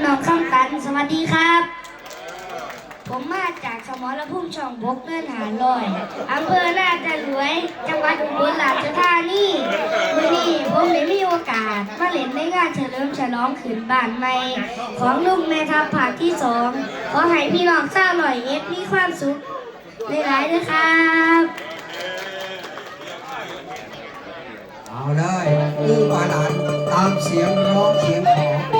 น้องคำตันสวัสดีครับผมมาจากสมรภูมิช่องบกเนินหาลอยอำเภอนาตะหลวยจังหวัดอุบลราชธานีวันนี้ผมได้มีโอกาสมาเล่นในงานเฉลิมฉลองขึ้นบ้านใหม่ของลุงแม่ทัพภาคที่2ขอให้พี่น้องชาวร้อยเอ็ดมีความสุขหลายๆด้วยครับเอาเลยลูกหลานตามเสียงร้องเสียงขอ